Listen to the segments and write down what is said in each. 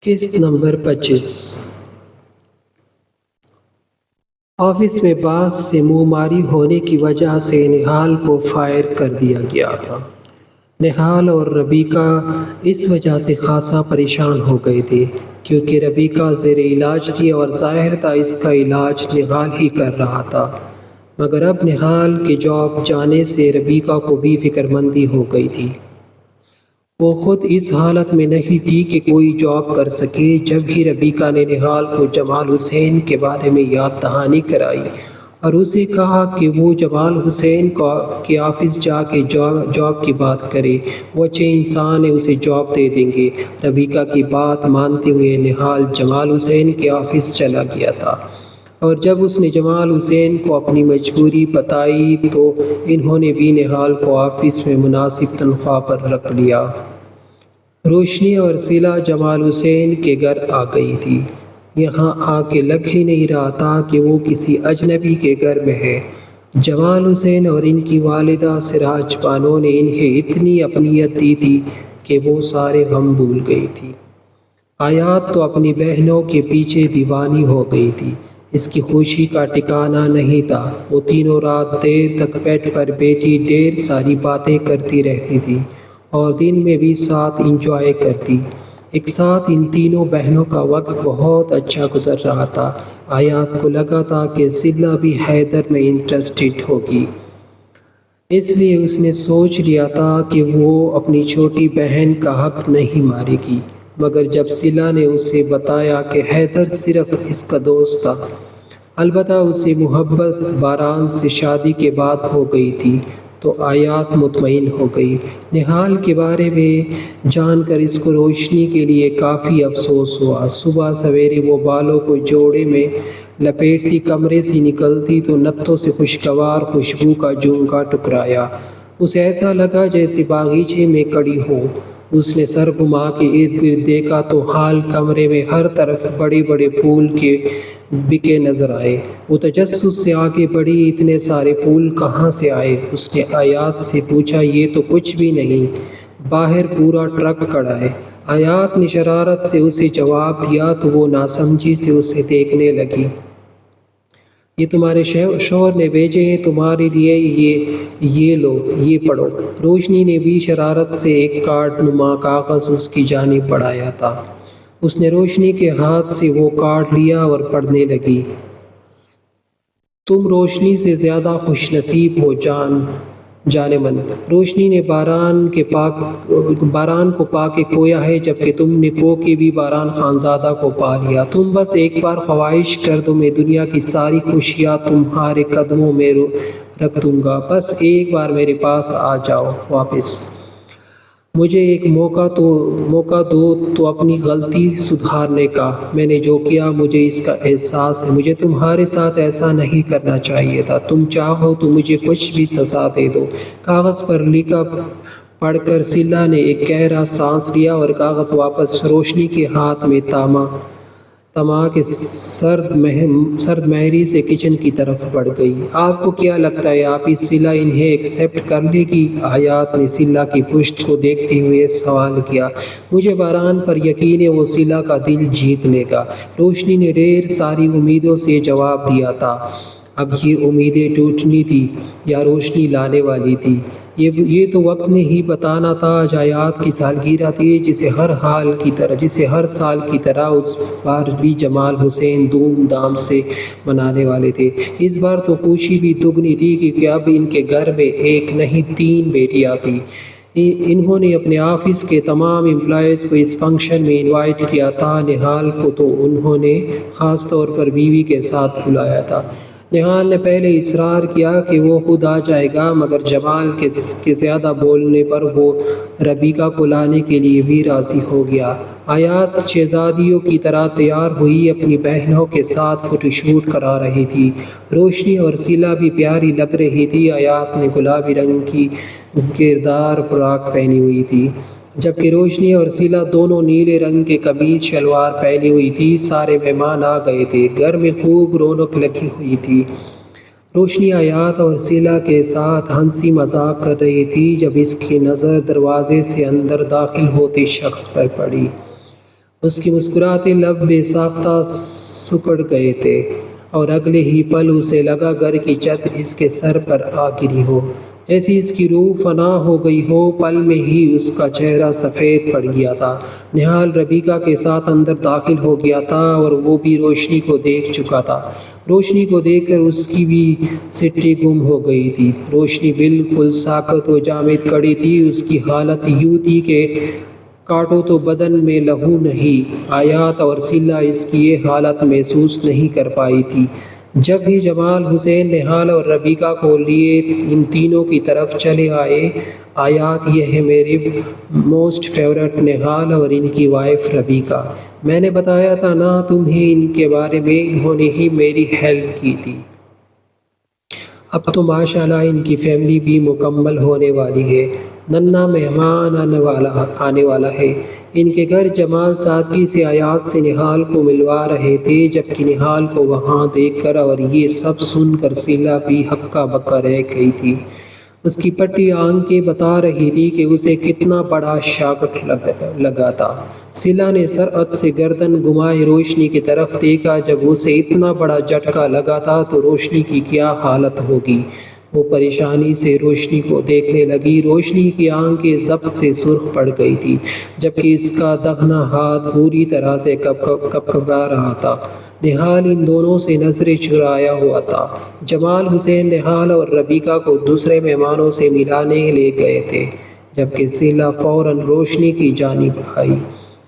قسط number 25۔ Office میں باس سے منہ ماری ہونے کی وجہ سے نہال کو فائر کر دیا گیا تھا۔ نہال اور ربیکہ اس وجہ سے خاصا پریشان ہو گئے تھے کیونکہ ربیکہ زیر علاج تھی اور ظاہر تھا اس کا علاج نہال ہی کر رہا تھا، مگر اب نہال کے جاب جانے سے ربیکہ کو بھی فکر مندی ہو گئی تھی۔ وہ خود اس حالت میں نہیں تھی کہ کوئی جاب کر سکے۔ جب ہی ربیکہ نے نہال کو جمال حسین کے بارے میں یاد دہانی کرائی اور اسے کہا کہ وہ جمال حسین کے آفس جا کے جاب کی بات کرے، وہ اچھے انسان ہیں، اسے جاب دے دیں گے۔ ربیکہ کی بات مانتے ہوئے نہال جمال حسین کے آفس چلا گیا تھا، اور جب اس نے جمال حسین کو اپنی مجبوری بتائی تو انہوں نے بھی نہال کو آفس میں مناسب تنخواہ پر رکھ لیا۔ روشنی اور صلہ جمال حسین کے گھر آ گئی تھی۔ یہاں آ کے لگ ہی نہیں رہا تھا کہ وہ کسی اجنبی کے گھر میں ہے۔ جمال حسین اور ان کی والدہ سراج بانو نے انہیں اتنی اپنیت دی تھی کہ وہ سارے غم بھول گئی تھی۔ آیات تو اپنی بہنوں کے پیچھے دیوانی ہو گئی تھی، اس کی خوشی کا ٹھکانہ نہیں تھا۔ وہ تینوں رات دیر تک بیڈ پر بیٹھی ڈھیر ساری باتیں کرتی رہتی تھی اور دن میں بھی ساتھ انجوائے کرتی۔ ایک ساتھ ان تینوں بہنوں کا وقت بہت اچھا گزر رہا تھا۔ آیات کو لگا تھا کہ صلہ بھی حیدر میں انٹرسٹڈ ہوگی، اس لیے اس نے سوچ لیا تھا کہ وہ اپنی چھوٹی بہن کا حق نہیں مارے گی، مگر جب صلہ نے اسے بتایا کہ حیدر صرف اس کا دوست تھا، البتہ اسے محبت باران سے شادی کے بعد ہو گئی تھی، تو آیات مطمئن ہو گئی۔ نہال کے بارے میں جان کر اس کو روشنی کے لیے کافی افسوس ہوا۔ صبح سویرے وہ بالوں کو جوڑے میں لپیٹتی کمرے سے نکلتی تو نتوں سے خوشگوار خوشبو کا جھونکا ٹکرایا۔ اسے ایسا لگا جیسے باغیچے میں کھڑی ہو۔ اس نے سر گھما کے ارد گرد دیکھا تو حال کمرے میں ہر طرف بڑے بڑے پھول کے بکے نظر آئے۔ وہ تجسس سے آگے بڑھی، اتنے سارے پھول کہاں سے آئے؟ اس نے آیات سے پوچھا۔ یہ تو کچھ بھی نہیں، باہر پورا ٹرک کھڑا ہے۔ آیات نے شرارت سے اسے جواب دیا تو وہ ناسمجھی سے اسے دیکھنے لگی۔ یہ تمہارے شوہر نے بھیجے ہیں تمہارے لیے، یہ لو، یہ پڑھو۔ روشنی نے بھی شرارت سے ایک کارڈ نما کاغذ اس کی جانب بڑھایا تھا۔ اس نے روشنی کے ہاتھ سے وہ کارڈ لیا اور پڑھنے لگی۔ تم روشنی سے زیادہ خوش نصیب ہو جان من۔ روشنی نے باران کو پا کے کھویا ہے، جبکہ تم نے کھو کے بھی باران خانزادہ کو پا لیا۔ تم بس ایک بار خواہش کر دو، میں دنیا کی ساری خوشیاں تمہارے قدموں میں رکھ دوں گا۔ بس ایک بار میرے پاس آ جاؤ واپس۔ مجھے ایک موقع دو تو اپنی غلطی سدھارنے کا۔ میں نے جو کیا مجھے اس کا احساس ہے۔ مجھے تمہارے ساتھ ایسا نہیں کرنا چاہیے تھا۔ تم چاہو تو مجھے کچھ بھی سزا دے دو۔ کاغذ پر لکھا پڑھ کر صلہ نے ایک گہرا سانس لیا اور کاغذ واپس روشنی کے ہاتھ میں تھما کے سرد مہری سے کچن کی طرف بڑھ گئی۔ آپ کو کیا لگتا ہے آپ اس صلہ انہیں ایکسیپٹ کر لے گی؟ آیات نے صلہ کی پشت کو دیکھتے ہوئے سوال کیا۔ مجھے باران پر یقین ہے وہ صلہ کا دل جیت لے گا۔ روشنی نے ڈھیر ساری امیدوں سے جواب دیا تھا۔ اب یہ امیدیں ٹوٹنی تھی یا روشنی لانے والی تھی، یہ تو وقت نے ہی بتانا تھا۔ آج آیات کی سالگرہ تھی، جسے ہر سال کی طرح اس بار بھی جمال حسین دھوم دھام سے منانے والے تھے۔ اس بار تو خوشی بھی دگنی تھی کیونکہ اب ان کے گھر میں ایک نہیں 3 بیٹیاں تھیں۔ انہوں نے اپنے آفس کے تمام امپلائیز کو اس فنکشن میں انوائٹ کیا تھا۔ نہال کو تو انہوں نے خاص طور پر بیوی کے ساتھ بلایا تھا۔ نہال نے پہلے اصرار کیا کہ وہ خود آ جائے گا، مگر جمال کے زیادہ بولنے پر وہ ربیکہ کو لانے کے لیے بھی راضی ہو گیا۔ آیات شہزادیوں کی طرح تیار ہوئی اپنی بہنوں کے ساتھ فوٹو شوٹ کرا رہی تھی۔ روشنی اور صلہ بھی پیاری لگ رہی تھی۔ آیات نے گلابی رنگ کی گھیردار فراق پہنی ہوئی تھی، جبکہ روشنی اور صلہ دونوں نیلے رنگ کے قمیض شلوار پہنی ہوئی تھی۔ سارے مہمان آ گئے تھے، گھر میں خوب رونق لگی ہوئی تھی۔ روشنی آیات اور صلہ کے ساتھ ہنسی مذاق کر رہی تھی جب اس کی نظر دروازے سے اندر داخل ہوتے شخص پر پڑی۔ اس کی مسکراتے لب بے ساختہ سکڑ گئے تھے اور اگلے ہی پل اسے لگا گھر کی چھت اس کے سر پر آ گری ہو، جیسی اس کی روح فنا ہو گئی ہو۔ پل میں ہی اس کا چہرہ سفید پڑ گیا تھا۔ نہال ربیکہ کے ساتھ اندر داخل ہو گیا تھا اور وہ بھی روشنی کو دیکھ چکا تھا۔ روشنی کو دیکھ کر اس کی بھی سٹی گم ہو گئی تھی۔ روشنی بالکل ساکت و جامد کھڑی تھی، اس کی حالت یوں تھی کہ کاٹو تو بدن میں لہو نہیں۔ آیات اور سلا اس کی یہ حالت محسوس نہیں کر پائی تھی۔ جب بھی جمال حسین نہال اور ربیکہ کو لیے ان تینوں کی طرف چلے آئے، آیات یہ ہے میرے موسٹ فیورٹ نہال اور ان کی وائف ربیکہ، میں نے بتایا تھا نا تمہیں ان کے بارے میں، انہوں نے ہی میری ہیلپ کی تھی۔ اب تو ماشاءاللہ ان کی فیملی بھی مکمل ہونے والی ہے، ننھا مہمان آنے والا ہے۔ ان کے گھر جمال سادگی سے آیات سے نہال کو ملوا رہے تھے، جبکہ نہال کو وہاں دیکھ کر اور یہ سب سن کر سیلا بھی ہکا بکا رہ گئی تھی۔ اس کی پٹی آنکھیں بتا رہی تھی کہ اسے کتنا بڑا شاک لگا تھا۔ سیلا نے سرعت سے گردن گھمائے روشنی کی طرف دیکھا۔ جب اسے اتنا بڑا جھٹکا لگا تھا تو روشنی کی کیا حالت ہوگی؟ وہ پریشانی سے روشنی کو دیکھنے لگی۔ روشنی کی آنکھیں ضبط سے سرخ پڑ گئی تھی، جبکہ اس کا دگنا ہاتھ بری طرح سے کپکپا رہا تھا۔ نہال ان دونوں سے نظریں چرایا ہوا تھا۔ جمال حسین نہال اور ربیکہ کو دوسرے مہمانوں سے ملانے لے گئے تھے، جبکہ سیلا فوراً روشنی کی جانب آئی۔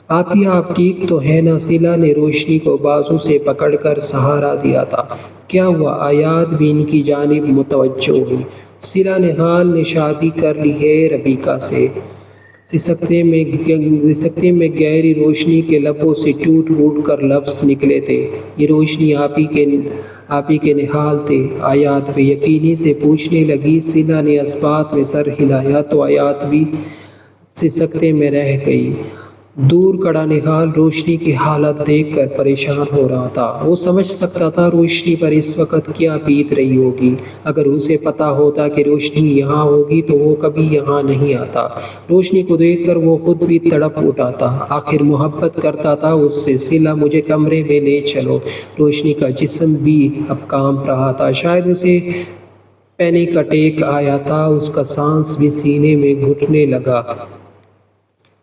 آپی آپ ٹھیک تو ہیں نا؟ سیلا نے روشنی کو بازو سے پکڑ کر سہارا دیا تھا۔ کیا ہوا؟ آیات بھی ان کی جانب متوجہ ہوئی۔ سیلا نہال نے شادی کر لی ہے ربیکہ سے، سکتے میں گہری روشنی کے لبوں سے ٹوٹ پھوٹ کر لفظ نکلے تھے۔ یہ روشنی آپی کے نہال تھے؟ آیات بے یقینی سے پوچھنے لگی۔ سیلا نے اثبات میں سر ہلایا تو آیات بھی سکتے میں رہ گئی۔ دور کھڑا نہال روشنی کی حالت دیکھ کر پریشان ہو رہا تھا۔ وہ سمجھ سکتا تھا روشنی پر اس وقت کیا بیت رہی ہوگی۔ اگر اسے پتا ہوتا کہ روشنی یہاں ہوگی تو وہ کبھی یہاں نہیں آتا۔ روشنی کو دیکھ کر وہ خود بھی تڑپ اٹھا تھا، آخر محبت کرتا تھا اس سے۔ سیلا مجھے کمرے میں لے چلو۔ روشنی کا جسم بھی اب کانپ رہا تھا، شاید اسے پینک اٹیک آیا تھا، اس کا سانس بھی سینے میں گھٹنے لگا۔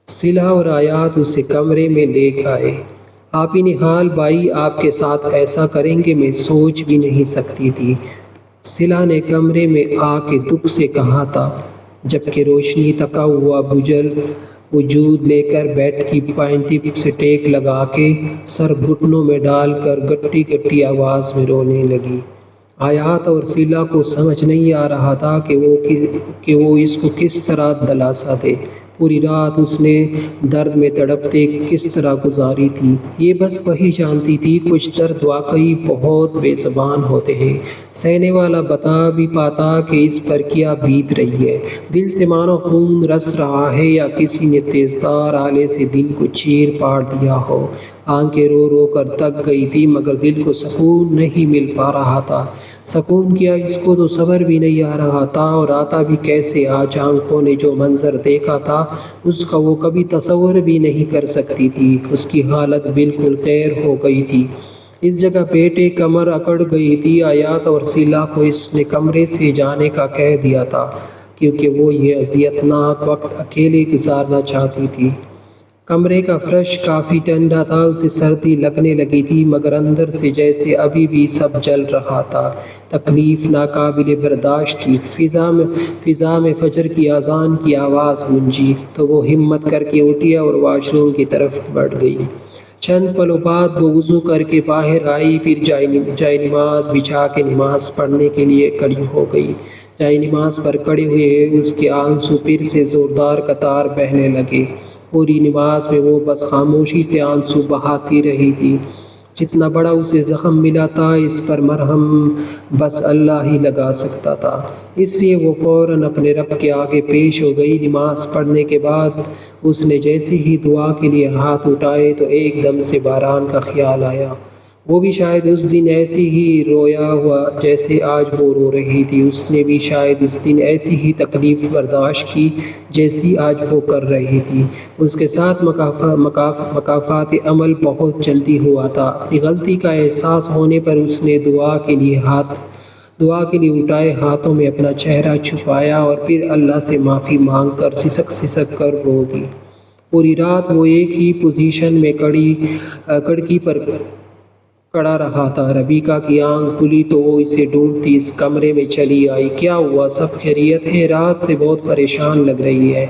سیلا اور آیات اسے کمرے میں لے گئے۔ آپی نہال بھائی آپ کے ساتھ ایسا کریں گے میں سوچ بھی نہیں سکتی تھی، سیلا نے کمرے میں آ کے دکھ سے کہا تھا، جبکہ روشنی تھکا ہوا بجھل وجود لے کر بیڈ کی پائنٹی سے ٹیک لگا کے سر گھٹنوں میں ڈال کر گٹی گٹی آواز میں رونے لگی۔ آیات اور سیلا کو سمجھ نہیں آ رہا تھا کہ وہ اس کو کس طرح دلاسا دے۔ پوری رات اس نے درد میں تڑپتے کس طرح گزاری تھی، یہ بس وہی جانتی تھی۔ کچھ درد واقعی بہت بے زبان ہوتے ہیں، سہنے والا بتا بھی پاتا کہ اس پر کیا بیت رہی ہے۔ دل سے مانو خون رس رہا ہے یا کسی نے تیزدار آلے سے دل کو چیر پاڑ دیا ہو۔ آنکھیں رو رو کر تک گئی تھی مگر دل کو سکون نہیں مل پا رہا تھا۔ سکون کیا، اس کو تو صبر بھی نہیں آ رہا تھا، اور آتا بھی کیسے؟ آج آنکھوں نے جو منظر دیکھا تھا اس کا وہ کبھی تصور بھی نہیں کر سکتی تھی۔ اس کی حالت بالکل غیر ہو گئی تھی، اس جگہ پیٹے کمر اکڑ گئی تھی۔ آیات اور سیلا کو اس نے کمرے سے جانے کا کہہ دیا تھا کیونکہ وہ یہ اذیتناک وقت اکیلے گزارنا چاہتی تھی۔ کمرے کا فرش کافی ٹھنڈا تھا، اسے سردی لگنے لگی تھی مگر اندر سے جیسے ابھی بھی سب جل رہا تھا۔ تکلیف ناقابل برداشت تھی۔ فضا میں فجر کی اذان کی آواز گونجی تو وہ ہمت کر کے اٹھی اور واش روم کی طرف بڑھ گئی۔ چند پلوں بعد وہ وضو کر کے باہر آئی، پھر جائے نماز بچھا کے نماز پڑھنے کے لیے کھڑی ہو گئی۔ جائے نماز پر کھڑے ہوئے اس کے آنسو پھر سے زوردار قطار بہنے لگے۔ پوری نماز میں وہ بس خاموشی سے آنسو بہاتی رہی تھی۔ جتنا بڑا اسے زخم ملا تھا اس پر مرہم بس اللہ ہی لگا سکتا تھا، اس لیے وہ فوراً اپنے رب کے آگے پیش ہو گئی۔ نماز پڑھنے کے بعد اس نے جیسے ہی دعا کے لیے ہاتھ اٹھائے تو ایک دم سے باران کا خیال آیا۔ وہ بھی شاید اس دن ایسی ہی رویا ہوا جیسے آج وہ رو رہی تھی، اس نے بھی شاید اس دن ایسی ہی تکلیف برداشت کی جیسی آج وہ کر رہی تھی۔ اس کے ساتھ مکافات عمل بہت جلدی ہوا تھا۔ اپنی غلطی کا احساس ہونے پر اس نے دعا کے لیے اٹھائے ہاتھوں میں اپنا چہرہ چھپایا اور پھر اللہ سے معافی مانگ کر سسک کر رو دی۔ پوری رات وہ ایک ہی پوزیشن میں کڑکی پر کڑا رہا تھا۔ ربیکہ کی آنکھ کھلی تو وہ اسے ڈھونڈتی اس کمرے میں چلی آئی۔ کیا ہوا؟ سب خیریت ہے؟ رات سے بہت پریشان لگ رہی ہے۔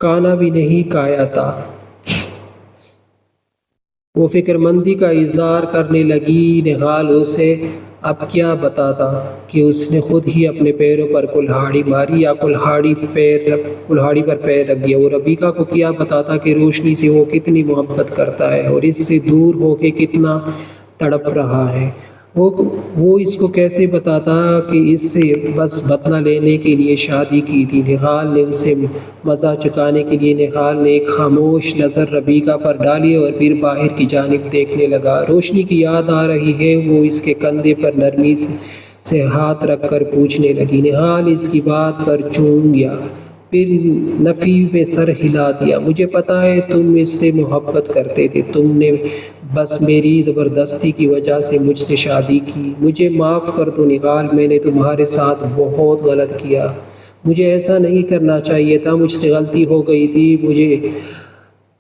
کھانا بھی نہیں کھایا تھا۔ وہ فکر مندی کا اظہار کرنے لگی۔ نہال اسے اب کیا بتاتا کہ اس نے خود ہی اپنے پیروں پر کلہاڑی ماری یا کلہاڑی پر پیر رکھ دیا۔ وہ ربیکہ کو کیا بتاتا کہ روشنی سے وہ کتنی محبت کرتا ہے اور اس سے دور ہو کے کتنا تڑپ رہا ہے۔ وہ اس کو کیسے بتاتا کہ اس سے بس بدلہ لینے کے لیے شادی کی تھی۔ نہال نے اسے مزہ چکھانے کے لیے نہال نے ایک خاموش نظر ربیکہ پر ڈالی اور پھر باہر کی جانب دیکھنے لگا۔ روشنی کی یاد آ رہی ہے؟ وہ اس کے کندھے پر نرمی سے ہاتھ رکھ کر پوچھنے لگی۔ نہال اس کی بات پر چونک گیا، پھر نفی میں سر ہلا دیا۔ مجھے پتہ ہے تم اس سے محبت کرتے تھے، تم نے بس میری زبردستی کی وجہ سے مجھ سے شادی کی۔ مجھے معاف کر دو نہال، میں نے تمہارے ساتھ بہت غلط کیا، مجھے ایسا نہیں کرنا چاہیے تھا، مجھ سے غلطی ہو گئی تھی، مجھے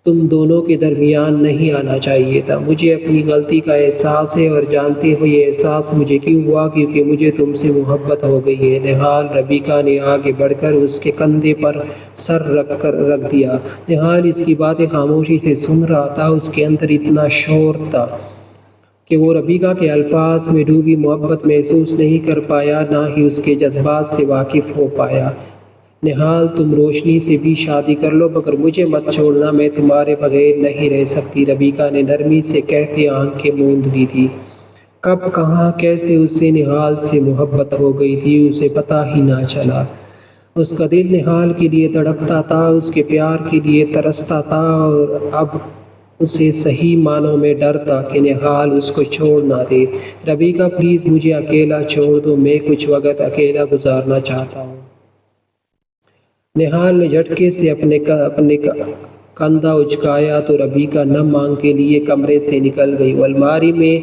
تم دونوں کے درمیان نہیں آنا چاہیے تھا۔ مجھے اپنی غلطی کا احساس ہے اور جانتے ہو یہ احساس مجھے کیوں ہوا؟ کیونکہ مجھے تم سے محبت ہو گئی ہے۔ نہال، ربیکہ نے آگے بڑھ کر اس کے کندھے پر سر رکھ دیا۔ نہال اس کی باتیں خاموشی سے سن رہا تھا۔ اس کے اندر اتنا شور تھا کہ وہ ربیکہ کے الفاظ میں ڈوبی محبت محسوس نہیں کر پایا، نہ ہی اس کے جذبات سے واقف ہو پایا۔ نہال، تم روشنی سے بھی شادی کر لو مگر مجھے مت چھوڑنا، میں تمہارے بغیر نہیں رہ سکتی۔ ربیکہ نے نرمی سے کہتے آنکھیں موند لی تھی۔ کب، کہاں، کیسے اسے نہال سے محبت ہو گئی تھی اسے پتہ ہی نہ چلا۔ اس کا دل نہال کے لیے دھڑکتا تھا، اس کے پیار کے لیے ترستا تھا اور اب اسے صحیح معنوں میں ڈر تھا کہ نہال اس کو چھوڑ نہ دے۔ ربیکہ پلیز مجھے اکیلا چھوڑ دو، میں کچھ وقت اکیلا گزارنا چاہتا ہوں۔ نہال نے جھٹکے سے اپنے کندھا اچکایا تو ربیکہ نم آنکھیں لیے کمرے سے نکل گئی۔ وہ الماری میں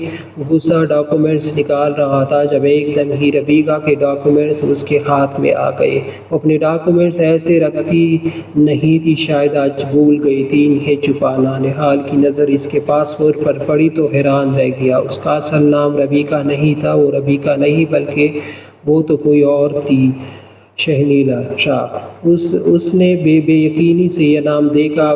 گھسا ڈاکومنٹس نکال رہا تھا جب ایک دم ہی ربیکہ کے ڈاکومنٹس اس کے ہاتھ میں آ گئے۔ وہ اپنے ڈاکومنٹس ایسے رکھتی نہیں تھی، شاید آج بھول گئی تھی انہیں چھپانا۔ نہال کی نظر اس کے پاسپورٹ پر پڑی تو حیران رہ گیا۔ اس کا اصل نام ربیکہ نہیں تھا، وہ ربیکہ نہیں بلکہ وہ تو کوئی اور تھی، شہنیلا شاہ۔ اس نے بے یقینی سے یہ نام دیکھا،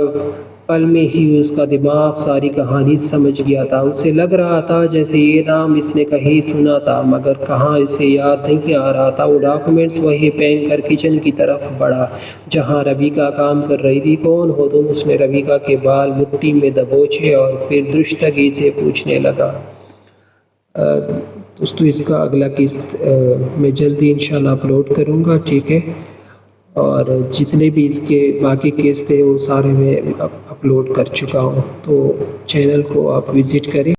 پل میں ہی اس کا دماغ ساری کہانی سمجھ گیا تھا۔ اسے لگ رہا تھا جیسے یہ نام اس نے کہیں سنا تھا مگر کہاں اسے یاد نہیں آ رہا تھا۔ وہ ڈاکومنٹس وہیں پھینک کر کچن کی طرف بڑھا جہاں ربیکہ کام کر رہی تھی۔ کون ہو تم؟ اس نے ربیکہ کے بال مٹھی میں دبوچے اور پھر درشتگی سے پوچھنے لگا۔ دوستو اس کا اگلا قسط میں جلدی انشاءاللہ اپلوڈ کروں گا، ٹھیک ہے؟ اور جتنے بھی اس کے باقی قسط ہیں وہ سارے میں اپلوڈ کر چکا ہوں، تو چینل کو آپ وزٹ کریں۔